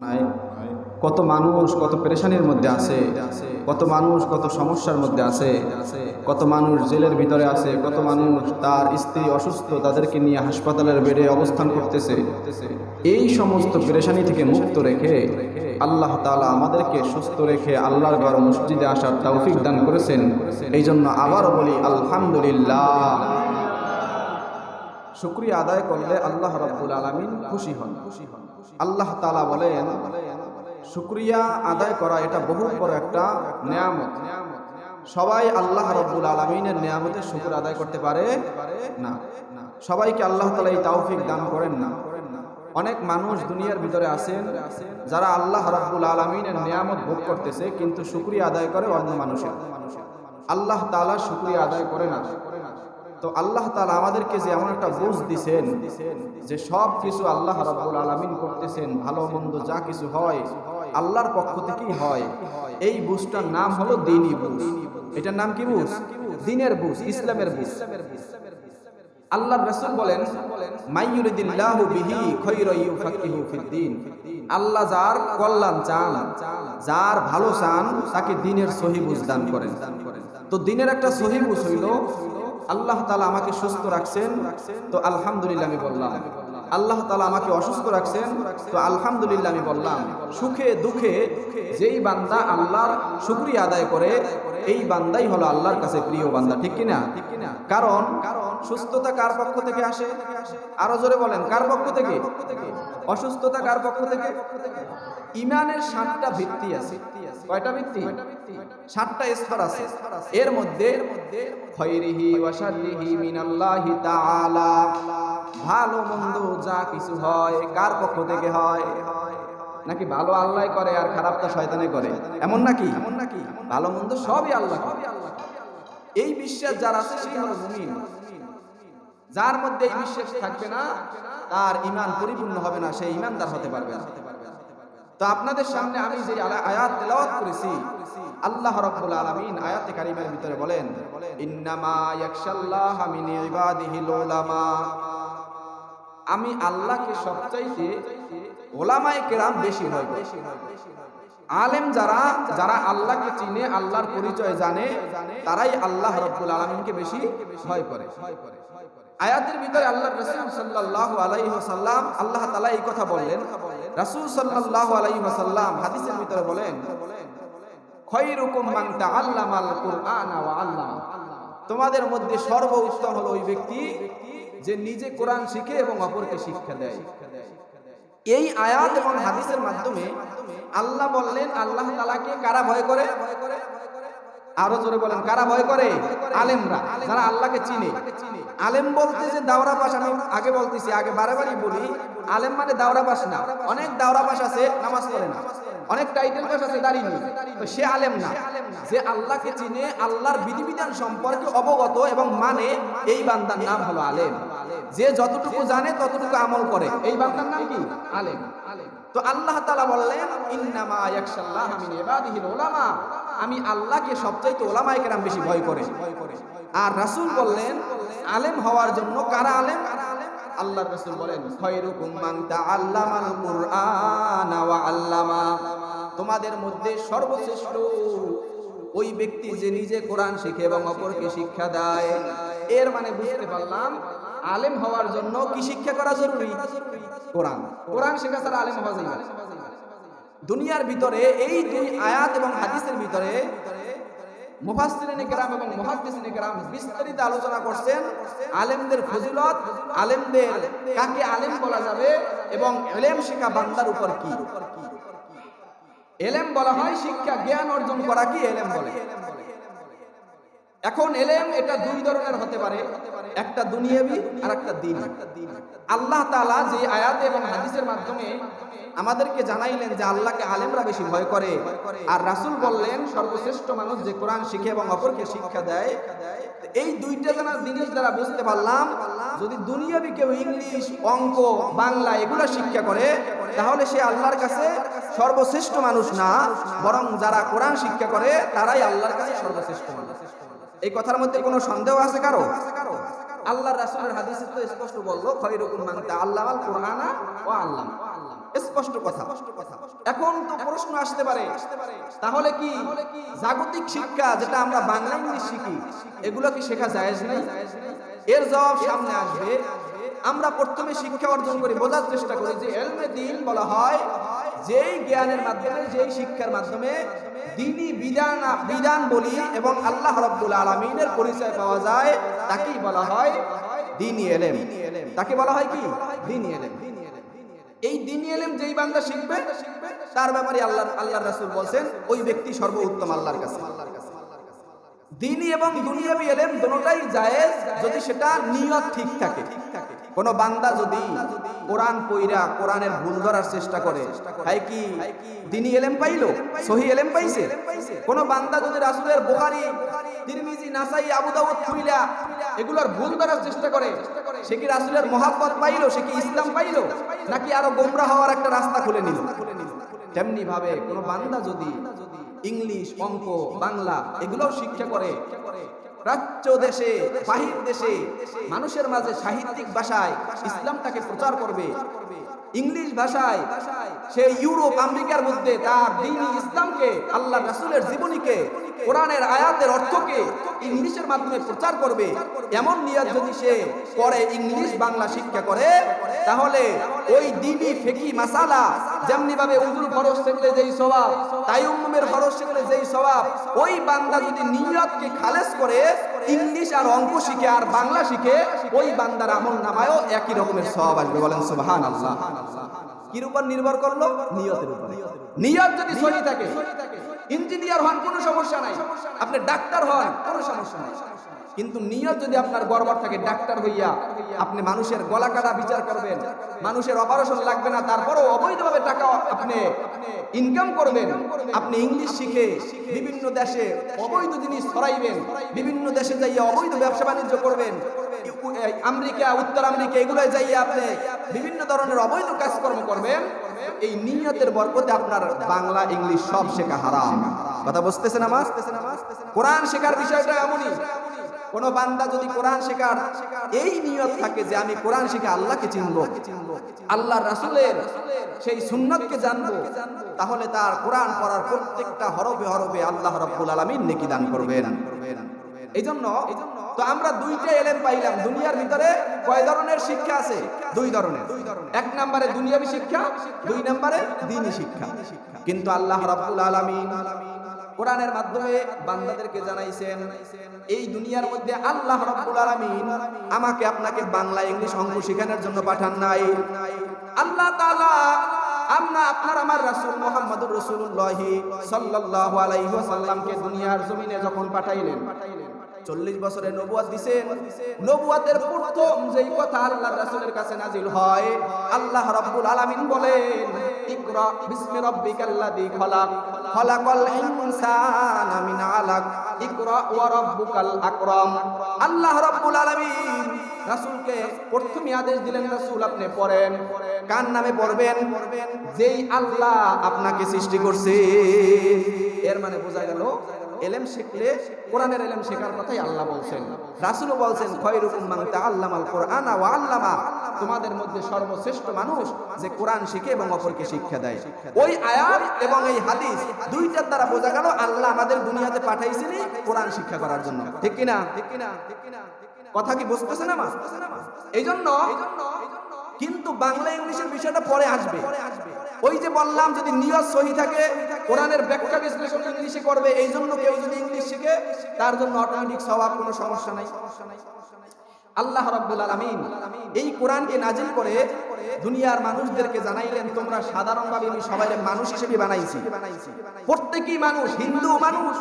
নাই কত মানুষ কত পেরেশানির মধ্যে আছে, কত মানুষ কত সমস্যার মধ্যে আছে, কত মানুষ জেলের ভিতরে আছে, কত মানুষ তার স্ত্রী অসুস্থ তাদেরকে নিয়ে হাসপাতালের বেডে অবস্থান করতেছে। এই সমস্ত পেরেশানি থেকে মুক্ত রেখে আল্লাহ তাআলা আমাদেরকে সুস্থ রেখে আল্লাহর ঘর মসজিদে আসার তৌফিক দান করেছেন। এই জন্য আবারও বলি আলহামদুলিল্লাহ। শুকরিয়া আদায় করলে আল্লাহ রাব্বুল আলামিন খুশি হন। আল্লাহ তাআলা বলেন, শুকরিয়া আদায় করা এটা বহুত বড় একটা নিয়ামত। সবাই আল্লাহ রাব্বুল আলামিনের নিয়ামতের শুকর আদায় করতে পারে না। সবাইকে আল্লাহ তাআলা এই তৌফিক দান করেন না। অনেক মানুষ দুনিয়ার ভিতরে আছেন যারা আল্লাহ রাব্বুল আলামিনের নিয়ামত ভোগ করতেছে, কিন্তু শুকরিয়া আদায় করে অন্য মানুষের। আল্লাহ তাআলা শুকরিয়া আদায় করে না। তো আল্লাহ তাআলা আমাদেরকে যে এমন একটা বুঝ দিছেন যে সব কিছু আল্লাহ রাব্বুল আলামিন করতেছেন, ভালো মন্দ যা কিছু হয় আল্লাহর পক্ষ থেকেই হয়। এই বুঝটার নাম হলো দ্বীনি বুঝ। এটার নাম কি বুঝ? দ্বীনের বুঝ, ইসলামের বুঝ। আল্লাহর রাসূল বলেন, মাইয়ুরিদিল্লাহু বিহি খায়রান ইউফাক্কিহু ফিদ্দীন। আল্লাহ যার কল্যাণ চান, যার ভালো চান, তাকে দ্বীনের সহি বুঝ দান করেন। তো দ্বীনের একটা সহি বুঝ হইল আল্লাহ তাআলা আমাকে সুস্থ রাখছেন, তো আলহামদুলিল্লাহ আমি বললাম। আল্লাহ তাআলা আমাকে অসুস্থ রাখছেন, তো আলহামদুলিল্লাহ আমি বললাম। সুখে দুঃখে যেই বান্দা আল্লাহর শুকরিয়া আদায় করে, এই বান্দাই হলো আল্লাহর কাছে প্রিয় বান্দা। ঠিক কিনা? কারণ সুস্থতা কার পক্ষ থেকে আসে? আরো জোরে বলেন, কার পক্ষ থেকে? অসুস্থতা কার পক্ষ থেকে? ঈমানের 7টা ভিত্তি আছে। কয়টা ভিত্তি? 7টা স্তর আছে। এর মধ্যে খায়রিহি ওয়া শাররিহি মিনাল্লাহি তাআলা। ভালো মন্দ যা কিছু হয় কার পক্ষ থেকে হয়? নাকি ভালো আল্লাহ করে আর খারাপটা শয়তানে করে, এমন নাকি? ভালো মন্দ সবই আল্লাহ করে। এই বিশ্বাস যার আছে সেই হলো মুমিন। যার মধ্যে এই বিশ্বাস থাকবে না, তার ঈমান পরিপূর্ণ হবে না, সেই ঈমানদার হতে পারবে না। তো আপনাদের সামনে আমি যে আয়াত তেলাওয়াত করেছি, আল্লাহ রাব্বুল আলামিন আয়াতে কারিমার ভিতরে বলেন, ইন্নামা ইয়াখশাল্লাহা মিন ইবাদিহিল উলামা। আমি আল্লাহকে সবচাইতে উলামায়ে কেরাম বেশি ভয় করি। আলেম যারা, যারা আল্লাহকে চিনে, আল্লাহর পরিচয় জানে, তারাই আল্লাহ রাব্বুল আলামিনকে বেশি ভয় করে। আয়াতের ভিতরে আল্লাহর রাসূল সাল্লাল্লাহু আলাইহি ওয়াসাল্লাম, আল্লাহ তাআলা এই কথা বললেন। রাসূল সাল্লাল্লাহু আলাইহি ওয়াসাল্লাম হাদিসের ভিতরে বলেন, খায়রুকুম মান তাআল্লামাল কুরআনা ওয়া আল্লামা। তোমাদের মধ্যে সর্বোত্তম হলো ওই ব্যক্তি যে নিজে কোরআন শিখে এবং অপরকে শিক্ষা দেয়। এই আয়াত এবং হাদিসের মাধ্যমে আল্লাহ বললেন, আল্লাহ তাআলাকে কারা ভয় করে? আরো জোরে বলেন, কারা ভয় করে? আলেমরা, যারা আল্লাহকে চিনে। আলেম বলতে যে দাওরা পাস, আমি আগে বলতেছি, আগে বারবারই বলি, আলেম মানে দাওরা পাস না। অনেক দাওরা পাস আছে নামাজ পড়ে না, অনেক টাইটেল পাস আছে দাঁড়িয়ে নেই, তো সে আলেম না। যে আল্লাহকে চিনে, আল্লাহর বিধিবিধান সম্পর্কে অবগত এবং মানে, এই বান্দার নাম হলো আলেম। যে যতটুকু জানে ততটুকু আমল করে, এই বান্দার নাম কি? আলেম। তো আল্লাহ তাআলা বললেন, ইন্নামা ইয়াখশাল্লাহা মিন ইবাদিহিল উলামা। আমি আল্লাহকে সবচাইতে উলামায়ে কেরাম বেশি ভয় করে। আর রাসূল বললেন, আলেম হওয়ার জন্য কারা আলেম? আল্লাহর রাসূল বলেন, খায়রুকুম মান তাআল্লামাল কুরআনা ওয়া আল্লামা। তোমাদের মধ্যে সর্বশ্রেষ্ঠ ওই ব্যক্তি যে নিজে কোরআন শিখে এবং অপরকে শিক্ষা দেয়। এর মানে বুঝতে পারলাম, আলেম হওয়ার জন্য কি শিক্ষা করা জরুরি? কোরআন। কোরআন শেখা ছাড়া আলেম হওয়া যায় না। দুনিয়ার ভিতরে এই দুই আয়াত এবং হাদিসের ভিতরে মুফাসসিরিনে কেরাম এবং মুহাদ্দিসিনে কেরাম বিস্তারিত আলোচনা করছেন আলেমদের ফজিলত, আলেমদের কাকে আলেম বলা যাবে এবং ইলম শিক্ষা বান্দার উপর কি। ইলম বলা হয় শিক্ষা, জ্ঞান অর্জন করা কি ইলম বলে। এখন ইলম এটা দুই ধরনের হতে পারে, একটা দুনিয়াবি আর একটা দ্বীনি। আল্লাহ তাআলা যে আয়াত এবং হাদিসের মাধ্যমে আমাদেরকে জানাইলেন যে আল্লাহকে আলেমরা বেশি ভয় করে, আর রাসূল বললেন সর্বশ্রেষ্ঠ মানুষ যে কোরআন শিখে এবং অপরকে শিক্ষা দেয়। এই দুইটা জিনিস দ্বারা বুঝতে পারলাম, যদি দুনিয়াবি কেউ ইংলিশ, অঙ্ক, বাংলা এগুলা শিক্ষা করে, তাহলে সে আল্লাহর কাছে সর্বশ্রেষ্ঠ মানুষ না, বরং যারা কোরআন শিক্ষা করে তারাই আল্লাহর কাছে সর্বশ্রেষ্ঠ মানুষ। এই কথার মধ্যে কোনো সন্দেহ আছে কারো? আল্লাহর রাসূলের হাদিসে তো স্পষ্ট বলল, খায়রুকুম মান তাআল্লামাল কুরআনা ওয়া আল্লামা। স্পষ্ট কথা। এখন তো প্রশ্ন আসতে পারে, তাহলে কি জাগতিক শিক্ষা যেটা আমরা বাংলা ইংলিশ শিখি এগুলো কি শেখা জায়েজ নাই? এর জবাব সামনে আসবে। আমরা প্রথমে শিক্ষা অর্জন করি, বোঝার চেষ্টা করি যে ইলমে দ্বীন বলা হয় যেই জ্ঞানের মাধ্যমে, যেই শিক্ষার মাধ্যমে দ্বীনি বিধান বলি এবং আল্লাহ রাব্বুল আলামিনের পরিচয় পাওয়া যায়, তাকেই বলা হয় দ্বীনি ইলম। তাকে বলা হয় কি? দ্বীনি ইলম। এই দ্বীনি ইলম যেই বান্দা শিখবে তার ব্যাপারে আল্লাহর রাসূল বলেন ওই ব্যক্তি সর্বোত্তম আল্লাহর কাছে। দ্বীনি এবং দুনিয়াবি ইলম দুটোটাই জায়েজ যদি সেটা নিয়ত ঠিক থাকে। কোন বান্দা যদি কোরআন পড়া কোরআনের ভুল ধরার চেষ্টা করে, তাই কি দ্বীনি ইলম পাইলো? সহি ইলম পাইছে? কোন বান্দা যদি রাসূলের বুখারী, তিরমিজি, নাসাই, আবু দাউদ পড়া এগুলোর ভুল ধরার চেষ্টা করে, সে কি রাসূলের মহব্বত পাইলো? সে কি ইসলাম পাইলো? নাকি আরো গোমরাহ হওয়ার একটা রাস্তা খুলে নিল? তেমনি ভাবে কোন বান্দা যদি ইংলিশ, অঙ্ক, বাংলা এগুলোও শিক্ষা করে, প্রাচ্য দেশে, বাহির দেশে মানুষের মাঝে সাহিত্যিক ভাষায় ইসলামটাকে প্রচার করবে, ইংলিশ ভাষায় সে ইউরোপ আমেরিকার মধ্যে তার দ্বীনি ইসলামকে, আল্লাহ রাসূলের জীবনীকে, কোরআনের আয়াতের অর্থকে ইংলিশের মাধ্যমে প্রচার করবে, এমন নিয়ত যদি সে করে, ইংলিশ বাংলা শিক্ষা করে, তাহলে ওই দ্বীনি ফিকহি মাসালা যেমনি ভাবে উজুর ফরজ শিখলে যেই সওয়াব, তায়াম্মুমের ফরজ শিখলে যেই সওয়াব, ওই বান্দা যদি নিয়তকে খালেস করে ইংলিশ আর অঙ্ক শিখে আর বাংলা শিখে, ওই বান্দার আমলনামায়ও একই রকমের সওয়াব আসবে। বলেন সুবহানাল্লাহ। কির উপর নির্ভর করলো? নিয়তের উপর। নিয়ত যদি সহি থাকে, ইঞ্জিনিয়ার হন কোনো সমস্যা নাই, আপনি ডাক্তার হন কোনো সমস্যা নাই, কিন্তু নিয়ত যদি আপনার গড়বড় থাকে, ডাক্তার হইয়া আপনি মানুষের গলা কাটা বিচার করবেন, মানুষের অপারেশন লাগবে না, তারপরও অবৈধভাবে টাকা আপনি ইনকাম করবেন, আপনি ইংলিশ শিখে বিভিন্ন দেশে অবৈধ জিনিস ছড়াইবেন, বিভিন্ন দেশে যাইয়া অবৈধ ব্যবসা বাণিজ্য করবেন, আমেরিকা, উত্তর আমেরিকা এগুলোয় যাইয়া আপনি বিভিন্ন ধরনের অবৈধ কাজকর্ম করবেন, এই নিয়তের বরকতে আপনার বাংলা ইংলিশ সব শেখা হারাম। কথা বুঝতেছেন আমার? কোরআন শেখার বিষয়টা এমনই, কোন বান্দা যদি কোরআন শেখার এই নিয়ত থাকে যে আমি কোরআন শিখে আল্লাহকে চিনবো, আল্লাহর রাসূলের সেই সুন্নাতকে জানবো, তাহলে তার কোরআন পড়ার প্রত্যেকটা হরফে হরফে আল্লাহ রাব্বুল আলামিন নেকি দান করবেন। এইজন্য তো আমরা দুইটা ইলম পাইলাম। দুনিয়ার ভিতরে কয় ধরনের শিক্ষা আছে? দুই ধরনের। এক নম্বরে দুনিয়াবি শিক্ষা, দুই নম্বরে দ্বীনি শিক্ষা। কিন্তু আল্লাহ রাব্বুল আলামিন কোরআনের মাধ্যমে বান্দাদেরকে জানাইছেন এই দুনিয়ার মধ্যে আল্লাহ রাব্বুল আলামিন আমাকে আপনাকে বাংলা, ইংলিশ, অঙ্ক শেখানোর জন্য পাঠান নাই। আল্লাহ তাআলা আপনার আমার রাসূল মুহাম্মদুর রাসূলুল্লাহ সাল্লাল্লাহু আলাইহি ওয়াসাল্লামকে দুনিয়ার জমিনে যখন পাঠাইলেন, 40 বছরের নবুয়ত দিবেন। নবুয়তের প্রথম যেই কথা আল্লাহর রাসূলের কাছে নাজিল হয়, আল্লাহ রাব্বুল আলামিন বলেন ইকরা বিসমি রাব্বিকাল্লাযী খালাক খালাকাল ইনসানা মিন আলাক ইকরা ওয়া রাব্বুকাল আকরাম। আল্লাহ রাব্বুল আলামিন রাসূলকে প্রথমে আদেশ দিলেন, রাসূল আপনি পড়েন। কার নামে পড়বেন? যেই আল্লাহ আপনাকে সৃষ্টি করছে। এর মানে বোঝা গেল ইলম শিখলে কোরআনের ইলম শেখার কথাই আল্লাহ বলছেন। রাসূলও বলছেন খায়রুকুম মান তাআল্লামাল কুরআনা ওয়া আল্লামা, তোমাদের মধ্যে সর্বশ্রেষ্ঠ মানুষ যে কোরআন শিখে এবং অপরকে শিক্ষা দেয়। ওই আয়াত এবং এই হাদিস দুইটার দ্বারা বোঝা গেল আল্লাহ আমাদের দুনিয়াতে পাঠাইছেন কোরআন শিক্ষা করার জন্য। ঠিক কি না? কথা কি বুঝতেছেন আমার? এইজন্য কিন্তু বাংলা ইংলিশের বিষয়টা পরে আসবে। ওই যে বললাম যদি নিয়ত সহি থাকে, কোরআনের ব্যাখ্যা বিশ্লেষণ ইংলিশে করবে, এই জন্য কেউ যদি ইংলিশ শিখে তার জন্য অটোমেটিক সওয়াব, কোনো সমস্যা নাই। আল্লাহ রাব্বুল আলামিন এই কোরআনকে নাজিল করে দুনিয়ার মানুষদেরকে জানাইলেন তোমরা সাধারণভাবে আমি সবাই মানুষ হিসেবে বানাইছি। প্রত্যেকই মানুষ, হিন্দু মানুষ,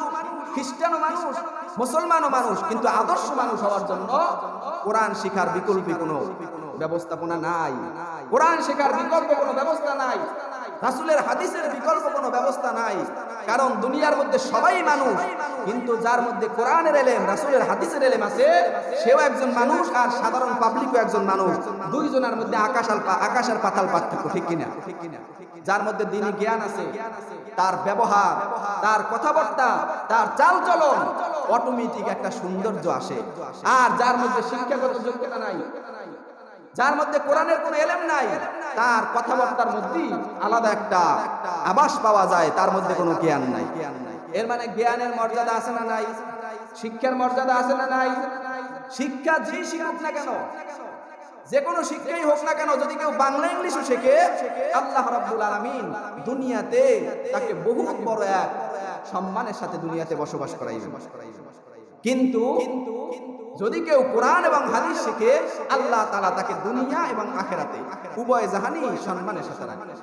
খ্রিস্টানও মানুষ, মুসলমানও মানুষ, কিন্তু আদর্শ মানুষ হওয়ার জন্য কোরআন শিখার বিকল্প কোনো ব্যবস্থাপনা নাই। কোরআন শেখার বিকল্প কোনো ব্যবস্থা নাই, রাসূলের হাদিসের বিকল্প কোনো ব্যবস্থা নাই। কারণ দুনিয়ার মধ্যে সবাই মানুষ, কিন্তু যার মধ্যে কোরআনের ইলম, রাসূলের হাদিসের ইলম আছে, সেও একজন মানুষ আর সাধারণ পাবলিকও একজন মানুষ। দুইজনের মধ্যে আকাশ আর পাতাল পার্থক্য। ঠিক কিনা? যার মধ্যে দ্বীনি জ্ঞান আছে, তার ব্যবহার, তার কথাবার্তা, তার চালচলন অটোমেটিক একটা সৌন্দর্য আসে। আর যার মধ্যে শিক্ষাগত যোগ্যতা নাই, যার মধ্যে কোরআনের কোনো এলেম নাই, তার কথাবার্তার মধ্যে আলাদা একটা আভাস পাওয়া যায়, তার মধ্যে কোনো জ্ঞান নাই। এর মানে জ্ঞানের মর্যাদা আছে না নাই? শিক্ষার মর্যাদা আছে না নাই? শিক্ষা যেই শিখুক না কেন, যে কোনো শিক্ষাই হোক না কেন, যদি কেউ বাংলা ইংলিশও শেখে, আল্লাহ রাব্বুল আলামিন দুনিয়াতে তাকে বহুত বড় এক সম্মানের সাথে দুনিয়াতে বসবাস করাইবেন। কিন্তু যদি কেউ কোরআন এবং হাদিস শিখে, আল্লাহ তাআলা তাকে দুনিয়া এবং আখিরাতে উভয় জাহানই সম্মানের সাথে রাখবেন।